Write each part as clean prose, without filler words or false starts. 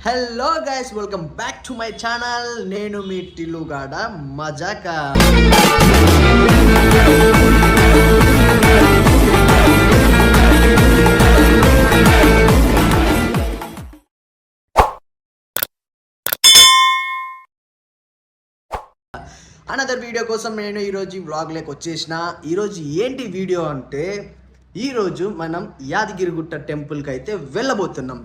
Hello guys, welcome back to my channel. నేను మీ టిల్లుగాడ మజాకా. Another video కోసం నేను ఈరోజు ఈ వ్లాగ్లోకి వచ్చేసిన. ఈరోజు ఏంటి వీడియో అంటే, ఈరోజు మనం యాదగిరిగుట్ట టెంపుల్కి అయితే వెళ్ళబోతున్నాం.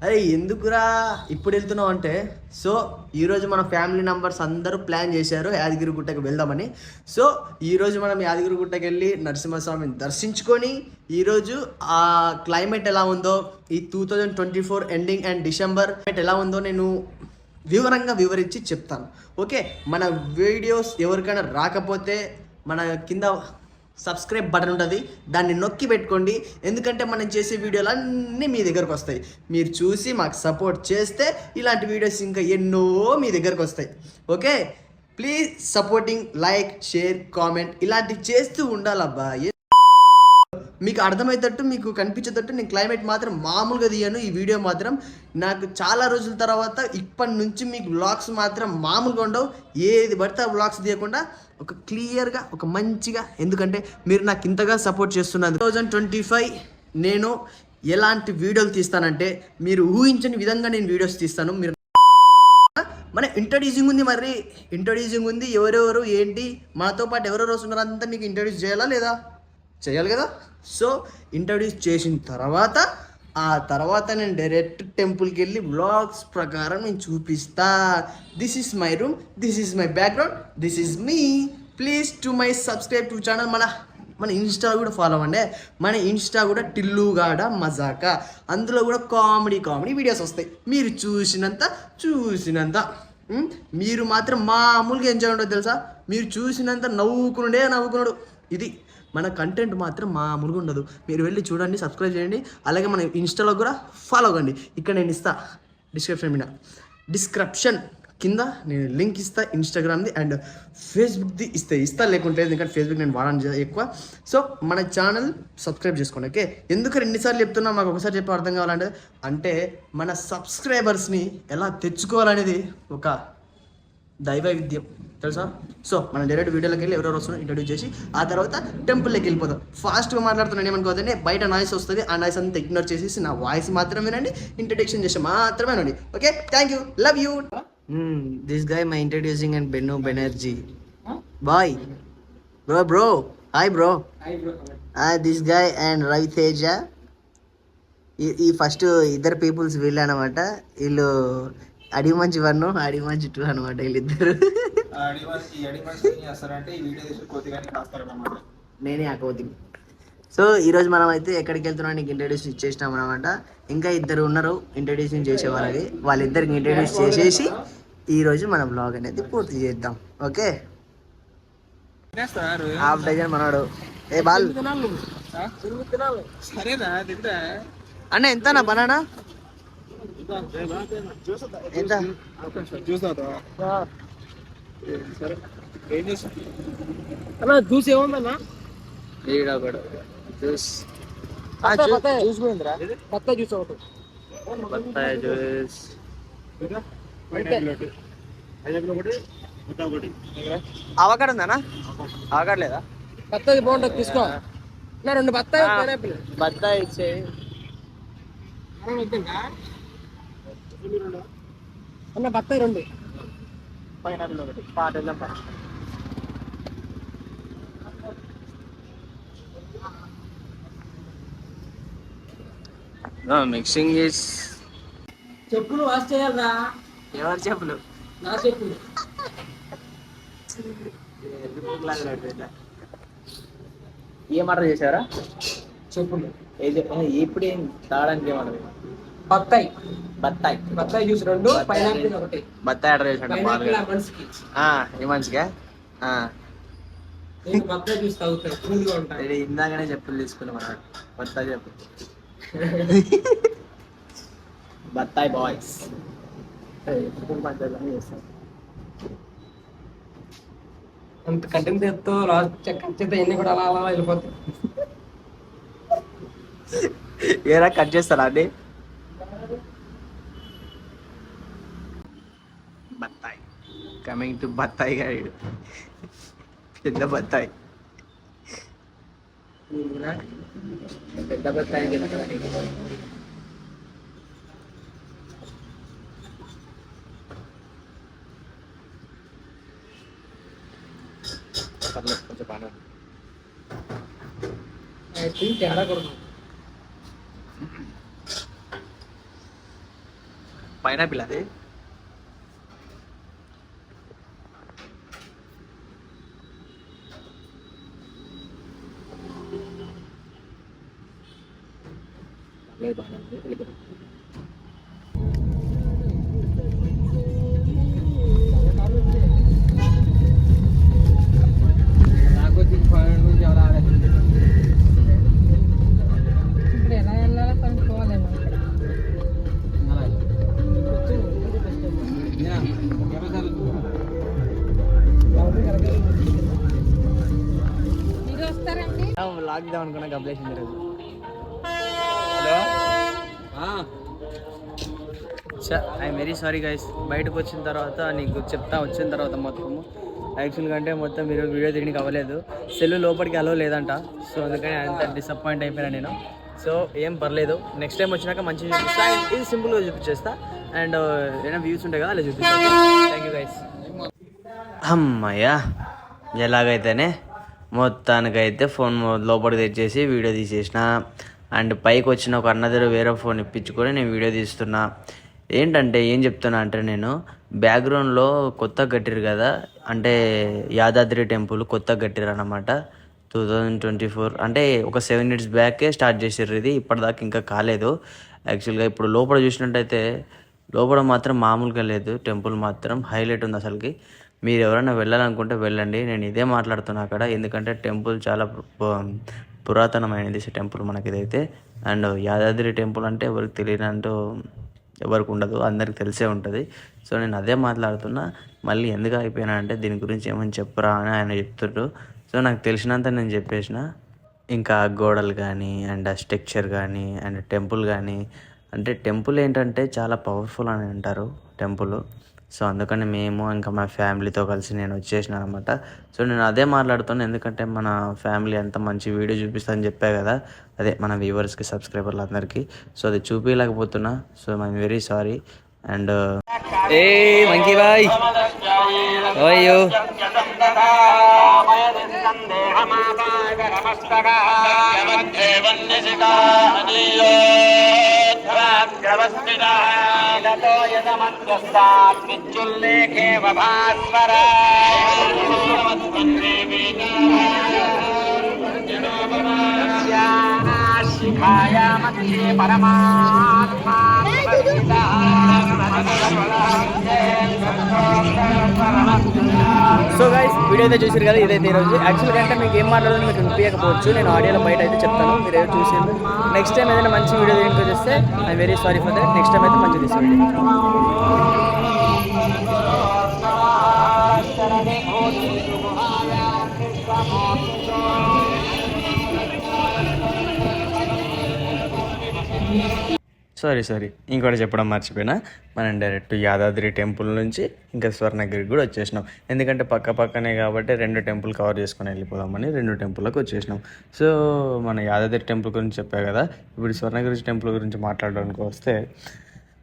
అరే ఎందుకురా ఇప్పుడు వెళ్తున్నావు అంటే, సో ఈరోజు మన ఫ్యామిలీ మెంబర్స్ అందరూ ప్లాన్ చేశారు యాదగిరిగుట్టకి వెళ్దామని. సో ఈరోజు మనం యాదగిరిగుట్టకి వెళ్ళి నరసింహస్వామిని దర్శించుకొని, ఈరోజు ఆ క్లైమేట్ ఎలా ఉందో, ఈ 2024 ఎండింగ్ అండ్ డిసెంబర్ ఎలా ఉందో నేను వివరంగా వివరించి చెప్తాను. ఓకే, మన వీడియోస్ ఎవరికైనా రాకపోతే మన కింద సబ్స్క్రైబ్ బటన్ ఉంటుంది, దాన్ని నొక్కి పెట్టుకోండి. ఎందుకంటే మనం చేసే వీడియోలు అన్నీ మీ దగ్గరకు వస్తాయి. మీరు చూసి మాకు సపోర్ట్ చేస్తే ఇలాంటి వీడియోస్ ఇంకా ఎన్నో మీ దగ్గరకు వస్తాయి. Okay, please supporting, like, share, comment ఇలాంటివి చేస్తూ ఉండాలబ్బా. మీకు అర్థమయ్యేటట్టు, మీకు కనిపించేటట్టు నేను క్లైమేట్ మాత్రం మామూలుగా తీయను. ఈ వీడియో మాత్రం నాకు చాలా రోజుల తర్వాత ఇప్పటి నుంచి మీకు వ్లాగ్స్ మాత్రం మామూలుగా ఉండవు. ఏది పడితే ఆ వ్లాగ్స్ తీయకుండా ఒక క్లియర్గా, ఒక మంచిగా, ఎందుకంటే మీరు నాకు ఇంతగా సపోర్ట్ చేస్తున్నారు. 2025 నేను ఎలాంటి వీడియోలు తీస్తానంటే, మీరు ఊహించని విధంగా నేను వీడియోస్ తీస్తాను. మీరు మన ఇంట్రడ్యూసింగ్ ఉంది, మరి ఇంట్రడ్యూసింగ్ ఉంది. ఎవరెవరు ఏంటి మనతో పాటు ఎవరెవరు వస్తున్నారు అంతా మీకు ఇంట్రడ్యూస్ చేయాలా లేదా? చేయాలి కదా. సో ఇంట్రడ్యూస్ చేసిన తర్వాత నేను డైరెక్ట్ టెంపుల్కి వెళ్ళి వ్లాగ్స్ ప్రకారం నేను చూపిస్తా. This is my room, this is my background, this is me. Please to my subscribe to channel. మన ఇన్స్టా కూడా ఫాలో అవ్వండి. మన ఇన్స్టా కూడా టిల్లుగాడ మజాకా. అందులో కూడా కామెడీ వీడియోస్ వస్తాయి. మీరు చూసినంత మీరు మాత్రం మామూలుగా ఎంజాయ్ ఉండదు తెలుసా. మీరు చూసినంత నవ్వుకున్నాడు. ఇది మన కంటెంట్ మాత్రం మామూలుగా ఉండదు. మీరు వెళ్ళి చూడండి, సబ్స్క్రైబ్ చేయండి. అలాగే మన ఇన్స్టాలో కూడా ఫాలో అవ్వండి. ఇక్కడ నేను ఇస్తా డిస్క్రిప్షన్ కింద నేను లింక్ ఇస్తా, ఇన్స్టాగ్రామ్ది అండ్ ఫేస్బుక్ది ఇస్తా. లేకుంటే ఎందుకంటే ఫేస్బుక్ నేను వాడను ఎక్కువ. సో మన ఛానల్ సబ్స్క్రైబ్ చేసుకోండి. ఓకే, ఎందుకు ఎన్నిసార్లు చెప్తున్నా, మాకు ఒకసారి చెప్పి అర్థం కావాలంటే, అంటే మన సబ్స్క్రైబర్స్ని ఎలా తెచ్చుకోవాలనేది ఒక దైవ విద్యం తెలుసా. సో మనం డైరెక్ట్ వీడియోలోకి వెళ్ళి ఎవరెవరు వస్తున్నారో ఇంట్రడ్యూస్ చేసి ఆ తర్వాత టెంపుల్లోకి వెళ్ళిపోతాం. ఫాస్ట్గా మాట్లాడుతున్నాను ఏమనుకోవద్దండి. బయట నాయిస్ వస్తుంది, ఆ నాయిస్ అంతా ఇగ్నోర్ చేసేసి నా వాయిస్ మాత్రం వినండి, ఇంట్రడక్షన్ చేసి మాత్రమే వినండి. Okay, thank you, love you. This guy my introducing and Bennu Banerjee boy bro. Hi bro. This guy and Raviteja. ఈ ఫస్ట్ ఇద్దరు పీపుల్స్ వీళ్ళు అనమాట. వీళ్ళు అడిమంచి 1, అడిమంచి 2 అనమాట. వీళ్ళిద్దరు నేనే ఆ కోతి. సో ఈరోజు మనం అయితే ఎక్కడికి వెళ్తున్నాం నీకు ఇంట్రడ్యూస్ ఇచ్చేసినాం అనమాట. ఇంకా ఇద్దరు ఉన్నారు ఇంట్రడ్యూసింగ్ చేసే వాళ్ళకి. వాళ్ళిద్దరికి ఇంట్రడ్యూస్ చేసేసి ఈరోజు మనం బ్లాగ్ అనేది పూర్తి చేద్దాం. ఓకే, హాఫ్ డజన్ మనోడు. ఏ బాల్ అన్న ఎంతనా బనానా ఎంత? జ్యూస్ ఏముందన్నా? జ్యూస్ బత్తాయి జ్యూస్ ఒకటి. అవకాడ ఉందనా? అవకాడ లేదా? బత్తాయి బాగుంటుంది, తీసుకో. 2 బత్తాయి ఇచ్చేయి అన్న. బత్తాయి 2 మిక్సింగ్ ఇస్. చెప్పులు వాష్ చేయాలరా. ఎవరు చెప్పులు? నా చెప్పులు. ఏం ఆర్డర్ చేశారా? చెప్పులు. ఇప్పుడు ఏం తాగడానికి ఏమన్నది? బత్తాయి జ్యూస్ 2, పైనాపిల్ 1. బత్తాయి ఆర్డర్ చేశాడు ఈ మనిషిగా. బత్తాయి జ్యూస్ తాగుతాయి, కూల్గా ఉంటాయి. ఇందాకనే చెప్పులు తీసుకున్నాం అన్నాడు. బత్తాయి చెప్పు. బత్తాయి బాయ్స్. అంత కంటెంట్ తెస్తూ లాస్ట్ చెత్త ఎన్ని కూడా అలా అలా వెళ్ళిపోతాయి. ఏరా కట్ చేస్తారా అండి? బత్తాయి కమింగ్ టు బత్తాయి గైడ్. పెద్ద బత్తాయి. పెద్ద బత్తాయి కొంచెం బాగా తేడా కూడా పైనాపిల్ అది. ఇప్పుడు ఎలా వెళ్ళాలో కనుక్కోవాలేమో. మీరు వస్తారండి? లాక్దాం అనుకున్నా కంప్లీషన్ జరగదు. I'm very sorry guys. బయటకు వచ్చిన తర్వాత నీకు చెప్తా వచ్చిన తర్వాత మొత్తము యాక్చువల్గా అంటే మొత్తం మీరు వీడియో తీయడానికి అవ్వలేదు. సెల్ లోపలికి అలవ్ లేదంట. సో అందుకని అంత డిసప్పాయింట్ అయిపోయినా నేను. సో ఏం పర్లేదు, నెక్స్ట్ టైం వచ్చినాక మంచిగా చూపిస్తా. ఇది సింపుల్గా చూపించేస్తా. అండ్ ఏమైనా వ్యూస్ ఉంటాయి కదా అలా చూపిస్తాను. Thank you guys. అమ్మయ్యా, ఎలాగైతేనే మొత్తానికైతే ఫోన్ లోపలికి తెచ్చేసి వీడియో తీసేసిన. అండ్ పైకి వచ్చిన ఒక అన్నదరు వేరే ఫోన్ ఇప్పించుకొని నేను వీడియో తీస్తున్నా. ఏంటంటే ఏం చెప్తున్నా అంటే, నేను బ్యాక్గ్రౌండ్లో కొత్తగా కట్టిరు కదా, అంటే యాదాద్రి టెంపుల్ కొత్తగా కట్టిరు అన్నమాట. 2024 అంటే ఒక 7 years బ్యాకే స్టార్ట్ చేసారు. ఇది ఇప్పటిదాకా ఇంకా కాలేదు. యాక్చువల్గా ఇప్పుడు లోపల చూసినట్టయితే లోపల మాత్రం మామూలుగా లేదు. టెంపుల్ మాత్రం హైలైట్ ఉంది అసలుకి. మీరు ఎవరైనా వెళ్ళాలనుకుంటే వెళ్ళండి. నేను ఇదే మాట్లాడుతున్నా అక్కడ, ఎందుకంటే టెంపుల్ చాలా పురాతనమైనది టెంపుల్ మనకి ఇదైతే. అండ్ యాదాద్రి టెంపుల్ అంటే ఎవరికి తెలియనంటూ ఎవరికి ఉండదు, అందరికి తెలిసే ఉంటుంది. సో నేను అదే మాట్లాడుతున్నా. మళ్ళీ ఎందుకు అయిపోయినా అంటే దీని గురించి ఏమని చెప్పరా అని ఆయన చెప్తుండ్రు. సో నాకు తెలిసినంత నేను చెప్పేసిన. ఇంకా గోడలు కానీ అండ్ ఆ స్ట్రక్చర్ కానీ అండ్ టెంపుల్ కానీ, అంటే టెంపుల్ ఏంటంటే చాలా పవర్ఫుల్ అని అంటారు టెంపుల్. సో అందుకని మేము ఇంకా మా ఫ్యామిలీతో కలిసి నేను వచ్చేసిన అనమాట. సో నేను అదే మాట్లాడుతున్నాను, ఎందుకంటే మన ఫ్యామిలీ అంత మంచి వీడియో చూపిస్తా అని చెప్పా కదా, అదే మన వ్యూవర్స్కి సబ్స్క్రైబర్లు అందరికీ. సో అది చూపించలేకపోతున్నా. So I'm very sorry. And a monkey boy అయ్యో సో గైస్, వీడియో అయితే చూసారు కదా, ఇదైతే ఈరోజు. యాక్చువల్గా అంటే మీకు ఏం మాట్లాడాలో మీకు వినిపించకపోవచ్చు, నేను ఆడియోలో బయట అయితే చెప్తాను, మీరు ఏదో చూసారు. నెక్స్ట్ టైం ఏదైనా మంచి వీడియో దేనికి చేస్తే I very sorry for that. Next time అయితే మంచిగా తీసుకోండి. సారీ ఇంకోటి చెప్పడం మర్చిపోయినా. మనం డైరెక్ట్ యాదాద్రి టెంపుల్ నుంచి ఇంకా స్వర్ణగిరికి కూడా వచ్చేసినాం. ఎందుకంటే పక్కనే కాబట్టి 2 టెంపుల్ కవర్ చేసుకొని వెళ్ళిపోదామని 2 టెంపుల్కి వచ్చేసినాం. సో మన యాదాద్రి టెంపుల్ గురించి చెప్పా కదా, ఇప్పుడు స్వర్ణగిరి టెంపుల్ గురించి మాట్లాడడానికి వస్తే,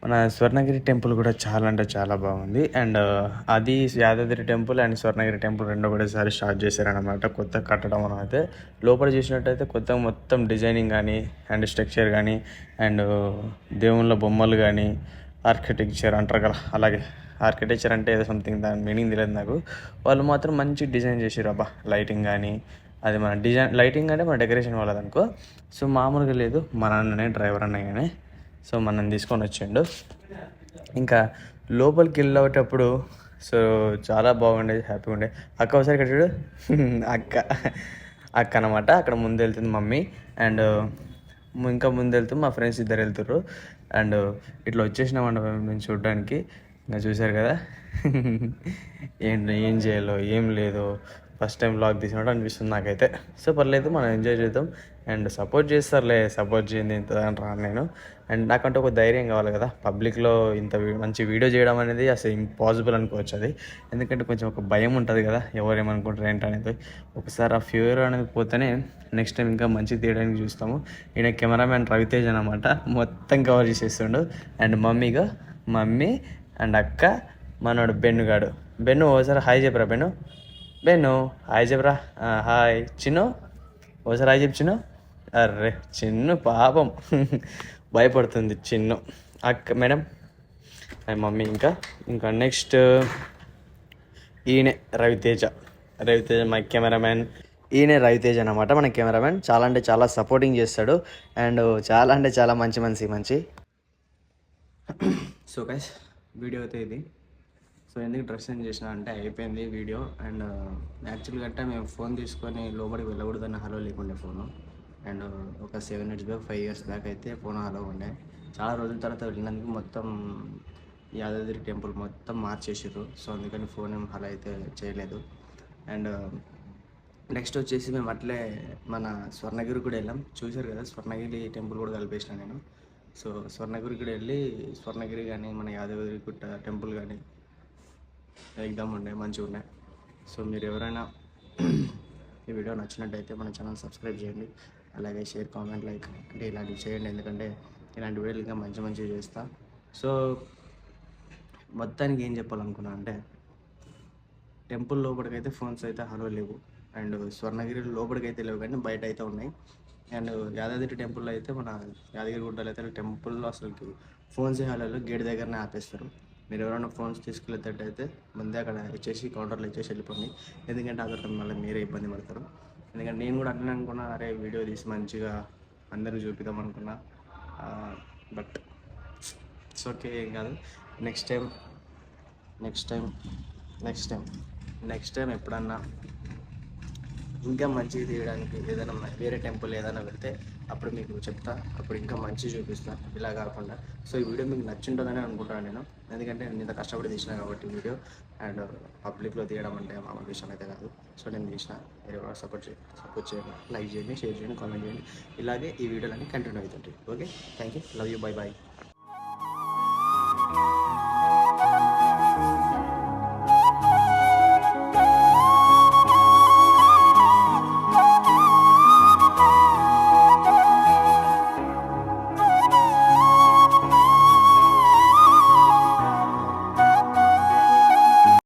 మన స్వర్ణగిరి టెంపుల్ కూడా చాలా అంటే చాలా బాగుంది. అండ్ అది Yadadri temple and Swarnagiri temple రెండు ఒకటేసారి స్టార్ట్ చేశారనమాట, కొత్త కట్టడం అయితే. లోపల చూసినట్టయితే కొత్తగా మొత్తం డిజైనింగ్ కానీ అండ్ స్ట్రక్చర్ కానీ అండ్ దేవుళ్ళ బొమ్మలు కానీ, ఆర్కిటెక్చర్ అంటారు కదా, అలాగే ఆర్కిటెక్చర్ అంటే ఏదో సంథింగ్, దాని మీనింగ్ తెలియదు నాకు. వాళ్ళు మాత్రం మంచి డిజైన్ చేసారు అబ్బా. లైటింగ్ కానీ, అది మన డిజైన్ లైటింగ్ అంటే మన డెకరేషన్ వాళ్ళదనుకో. సో మామూలుగా లేదు, మన అన్ననే డ్రైవర్ అన్నగానే. సో మనం తీసుకొని వచ్చిండు. ఇంకా లోపలికి వెళ్ళేటప్పుడు సో చాలా బాగుండేది, హ్యాపీగా ఉండే. అక్క ఒకసారి ఇక్కడ చూడు, అక్క అనమాట. అక్కడ ముందు వెళ్తుంది మమ్మీ. అండ్ ఇంకా ముందు వెళ్తూ మా ఫ్రెండ్స్ ఇద్దరు వెళ్తుర్రు. అండ్ ఇట్లా వచ్చేసినామంట మేము చూడడానికి. ఇంకా చూశారు కదా ఏం చేయాలో ఏం లేదో ఫస్ట్ టైం వ్లాగ్ తీసినట్టు అనిపిస్తుంది నాకైతే. సో పర్లేదు, మనం ఎంజాయ్ చేద్దాం. అండ్ సపోర్ట్ చేస్తారులే, సపోర్ట్ చేయండి ఇంత అని రాను నేను. అండ్ నాకంటే ఒక ధైర్యం కావాలి కదా, పబ్లిక్లో ఇంత మంచి వీడియో చేయడం అనేది అసలు ఇంపాసిబుల్ అనుకోవచ్చు అది. ఎందుకంటే కొంచెం ఒక భయం ఉంటుంది కదా, ఎవరేమనుకుంటారు ఏంటనేది. ఒకసారి ఆ ఫ్యూర్ అనేది పోతేనే నెక్స్ట్ టైం ఇంకా మంచి తీయడానికి చూస్తాము. ఈయన కెమెరామ్యాన్ రవితేజ్ అనమాట, మొత్తం కవర్ చేసేస్తుండు. అండ్ మమ్మీ అండ్ అక్క, మనోడు బెన్నుగాడు. బెన్ను ఓసారి హాయ్ చెప్పరా బెన్ను హాయ్ చెప్పరా. హాయ్ చిన్ను, ఓసారి హాయ్ చెప్పు చిన్ను. అర్రే చిన్ను పాపం భయపడుతుంది చిన్ను. అక్క మేడం అండ్ మమ్మీ. ఇంకా నెక్స్ట్ ఈయనే రవితేజ మై కెమెరామ్యాన్. ఈయనే రవితేజ్ అనమాట మన కెమెరామ్యాన్. చాలా అంటే చాలా సపోర్టింగ్ చేస్తాడు. అండ్ చాలా అంటే చాలా మంచి. సో గైస్, వీడియో అయితే ఇది. సో ఎందుకు డ్రెస్ చేంజ్ చేసిన అంటే అయిపోయింది వీడియో. అండ్ యాక్చువల్గా అంటే మేము ఫోన్ తీసుకొని లోపలికి వెళ్ళకూడదని హలో లేకుండే ఫోను. అండ్ ఒక 7 years బ్యాక్ 5 years బ్యాక్ అయితే ఫోన్ హలో ఉండే. చాలా రోజుల తర్వాత వెళ్ళినందుకు మొత్తం యాదాద్రి టెంపుల్ మొత్తం మార్చేసారు. సో అందుకని ఫోన్ ఏం హలో అయితే చేయలేదు. అండ్ నెక్స్ట్ వచ్చేసి మేము అట్లే మన స్వర్ణగిరి కూడా వెళ్ళాం. చూశారు కదా, స్వర్ణగిరి టెంపుల్ కూడా కలిపేసిన నేను. సో స్వర్ణగిరి కూడా వెళ్ళి స్వర్ణగిరి కానీ మన యాదగిరి గుట్ట టెంపుల్ కానీ ఎగ్జామ్ ఉన్నాయి, మంచిగా ఉన్నాయి. సో మీరు ఎవరైనా ఈ వీడియో నచ్చినట్టయితే మన ఛానల్ సబ్స్క్రైబ్ చేయండి. అలాగే షేర్, కామెంట్, లైక్ అంటే ఇలాంటివి చేయండి. ఎందుకంటే ఇలాంటి వీడియోలు ఇంకా మంచిగా చేస్తా. సో మొత్తానికి ఏం చెప్పాలనుకున్నా అంటే, టెంపుల్ లోపలికైతే ఫోన్స్ అయితే హలో లేవు. అండ్ స్వర్ణగిరి లోపలికి అయితే లేవు కానీ బయట అయితే ఉన్నాయి. అండ్ యాదాద్రి టెంపుల్లో అయితే మన యాదగిరి గుట్టలో అయితే టెంపుల్లో అసలుకి ఫోన్స్ హలో గేట్ దగ్గరనే ఆపేస్తారు. మీరు ఎవరైనా ఫోన్స్ తీసుకెళ్ళేటట్టయితే ముందే అక్కడ ఇచ్చేసి కౌంటర్లో ఇచ్చేసి వెళ్ళిపోండి. ఎందుకంటే ఆ తర్వాత మళ్ళీ మీరే ఇబ్బంది పడతారు. ఎందుకంటే నేను కూడా అట్లనే అనుకున్నా, అరే వీడియో తీసి మంచిగా అందరికీ చూపిద్దాం అనుకున్నా. బట్ ఇట్స్ ఓకే, ఏం కాదు. నెక్స్ట్ టైం ఎప్పుడన్నా ఇంకా మంచిగా తీయడానికి ఏదైనా వేరే టెంపుల్ ఏదైనా వెళ్తే అప్పుడు మీకు చెప్తా, అప్పుడు ఇంకా మంచిగా చూపిస్తాను, ఇలా కాకుండా. సో ఈ వీడియో మీకు నచ్చుంటుందని అనుకుంటాను నేను. ఎందుకంటే నేను ఇంత కష్టపడి తీసిన కాబట్టి వీడియో. అండ్ పబ్లిక్లో తీయడం అంటే మామూలు విషయం అయితే కాదు. సో నేను తీసిన, మీరు కూడా సపోర్ట్ చేయండి, లైక్ చేయండి, షేర్ చేయండి, కామెంట్ చేయండి. ఇలాగే ఈ వీడియోలన్నీ కంటిన్యూ అవుతుంటాయి. Okay, thank you, love you, bye bye.